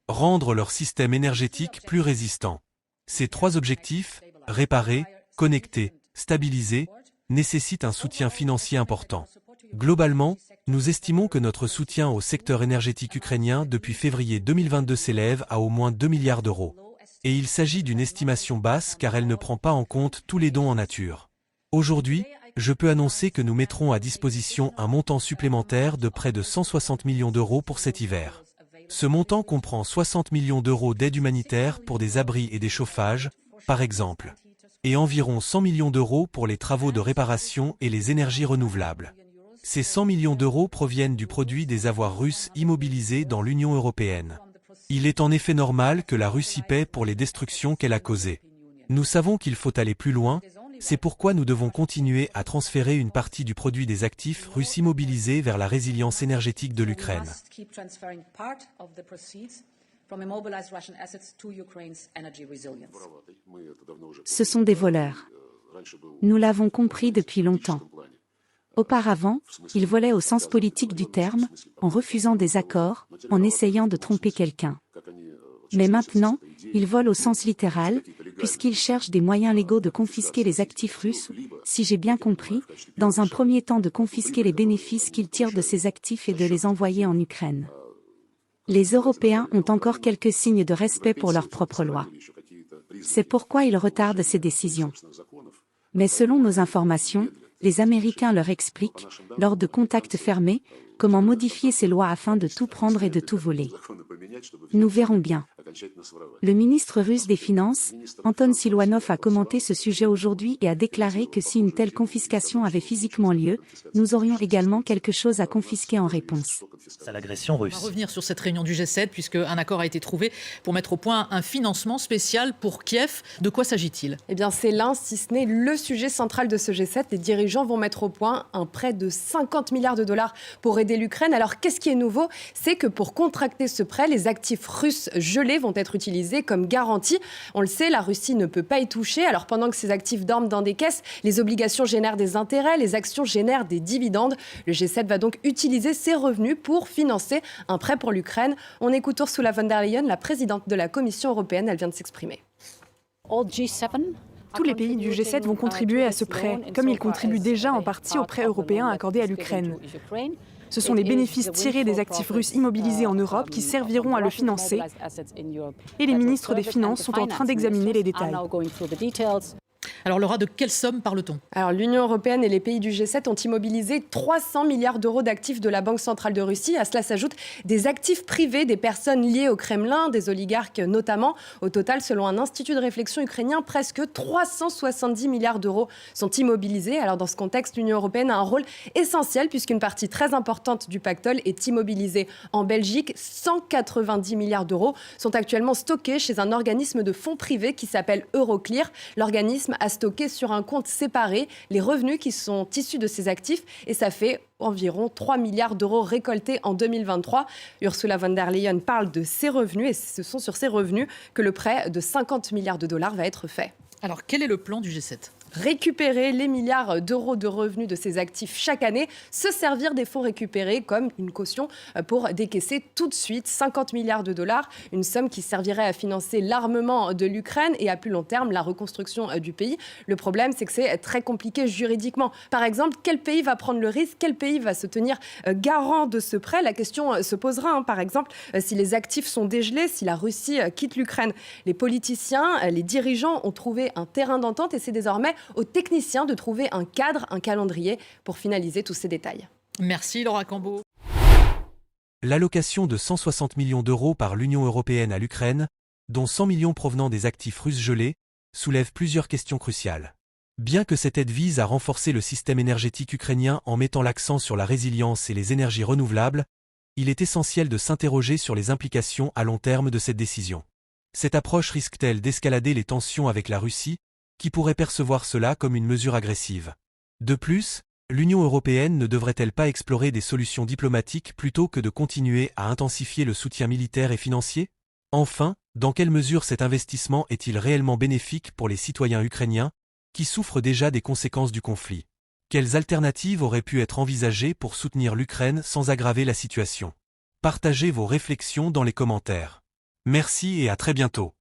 Rendre leur système énergétique plus résistant. Ces trois objectifs, réparer, connecter, stabiliser, nécessitent un soutien financier important. Globalement, nous estimons que notre soutien au secteur énergétique ukrainien depuis février 2022 s'élève à au moins 2 milliards d'euros. Et il s'agit d'une estimation basse car elle ne prend pas en compte tous les dons en nature. Aujourd'hui, je peux annoncer que nous mettrons à disposition un montant supplémentaire de près de 160 millions d'euros pour cet hiver. Ce montant comprend 60 millions d'euros d'aide humanitaire pour des abris et des chauffages, par exemple, et environ 100 millions d'euros pour les travaux de réparation et les énergies renouvelables. Ces 100 millions d'euros proviennent du produit des avoirs russes immobilisés dans l'Union européenne. Il est en effet normal que la Russie paie pour les destructions qu'elle a causées. Nous savons qu'il faut aller plus loin, c'est pourquoi nous devons continuer à transférer une partie du produit des actifs russes immobilisés vers la résilience énergétique de l'Ukraine. Ce sont des voleurs. Nous l'avons compris depuis longtemps. Auparavant, ils volaient au sens politique du terme, en refusant des accords, en essayant de tromper quelqu'un. Mais maintenant, ils volent au sens littéral, puisqu'ils cherchent des moyens légaux de confisquer les actifs russes, si j'ai bien compris, dans un premier temps de confisquer les bénéfices qu'ils tirent de ces actifs et de les envoyer en Ukraine. Les Européens ont encore quelques signes de respect pour leurs propres lois. C'est pourquoi ils retardent ces décisions. Mais selon nos informations, les Américains leur expliquent, lors de contacts fermés, comment modifier ces lois afin de tout prendre et de tout voler. Nous verrons bien. Le ministre russe des Finances, Anton Siluanov, a commenté ce sujet aujourd'hui et a déclaré que si une telle confiscation avait physiquement lieu, nous aurions également quelque chose à confisquer en réponse. C'est l'agression russe. On va revenir sur cette réunion du G7 puisque un accord a été trouvé pour mettre au point un financement spécial pour Kiev. De quoi s'agit-il ? Eh bien, c'est l'un, si ce n'est le sujet central de ce G7. Les dirigeants vont mettre au point un prêt de 50 milliards de dollars pour aider l'Ukraine. Alors, qu'est-ce qui est nouveau ? C'est que pour contracter ce prêt, les actifs russes gelés vont être utilisés comme garantie. On le sait, la Russie ne peut pas y toucher. Alors, pendant que ces actifs dorment dans des caisses, les obligations génèrent des intérêts, les actions génèrent des dividendes. Le G7 va donc utiliser ces revenus pour financer un prêt pour l'Ukraine. On écoute Ursula von der Leyen, la présidente de la Commission européenne. Elle vient de s'exprimer. Tous les pays du G7 vont contribuer à ce prêt, comme ils contribuent déjà en partie au prêt européen accordé à l'Ukraine. Ce sont les bénéfices tirés des actifs russes immobilisés en Europe qui serviront à le financer. Et les ministres des Finances sont en train d'examiner les détails. Alors Laura, de quelle somme parle-t-on ? Alors l'Union européenne et les pays du G7 ont immobilisé 300 milliards d'euros d'actifs de la Banque centrale de Russie. À cela s'ajoutent des actifs privés des personnes liées au Kremlin, des oligarques notamment. Au total, selon un institut de réflexion ukrainien, presque 370 milliards d'euros sont immobilisés. Alors dans ce contexte, l'Union européenne a un rôle essentiel puisqu'une partie très importante du pactole est immobilisée en Belgique. 190 milliards d'euros sont actuellement stockés chez un organisme de fonds privés qui s'appelle Euroclear. L'organisme a stocké sur un compte séparé les revenus qui sont issus de ces actifs et ça fait environ 3 milliards d'euros récoltés en 2023. Ursula von der Leyen parle de ces revenus et ce sont sur ces revenus que le prêt de 50 milliards de dollars va être fait. Alors quel est le plan du G7 ? Récupérer les milliards d'euros de revenus de ces actifs chaque année, se servir des fonds récupérés comme une caution pour décaisser tout de suite 50 milliards de dollars, une somme qui servirait à financer l'armement de l'Ukraine et à plus long terme la reconstruction du pays. Le problème, c'est que c'est très compliqué juridiquement. Par exemple, quel pays va prendre le risque ? Quel pays va se tenir garant de ce prêt ? La question se posera, par exemple, si les actifs sont dégelés, si la Russie quitte l'Ukraine. Les politiciens, les dirigeants ont trouvé un terrain d'entente et c'est désormais aux techniciens de trouver un cadre, un calendrier pour finaliser tous ces détails. Merci Laura Cambo. L'allocation de 160 millions d'euros par l'Union européenne à l'Ukraine, dont 100 millions provenant des actifs russes gelés, soulève plusieurs questions cruciales. Bien que cette aide vise à renforcer le système énergétique ukrainien en mettant l'accent sur la résilience et les énergies renouvelables, il est essentiel de s'interroger sur les implications à long terme de cette décision. Cette approche risque-t-elle d'escalader les tensions avec la Russie, qui pourrait percevoir cela comme une mesure agressive? De plus, l'Union européenne ne devrait-elle pas explorer des solutions diplomatiques plutôt que de continuer à intensifier le soutien militaire et financier? Enfin, dans quelle mesure cet investissement est-il réellement bénéfique pour les citoyens ukrainiens, qui souffrent déjà des conséquences du conflit? Quelles alternatives auraient pu être envisagées pour soutenir l'Ukraine sans aggraver la situation? Partagez vos réflexions dans les commentaires. Merci et à très bientôt.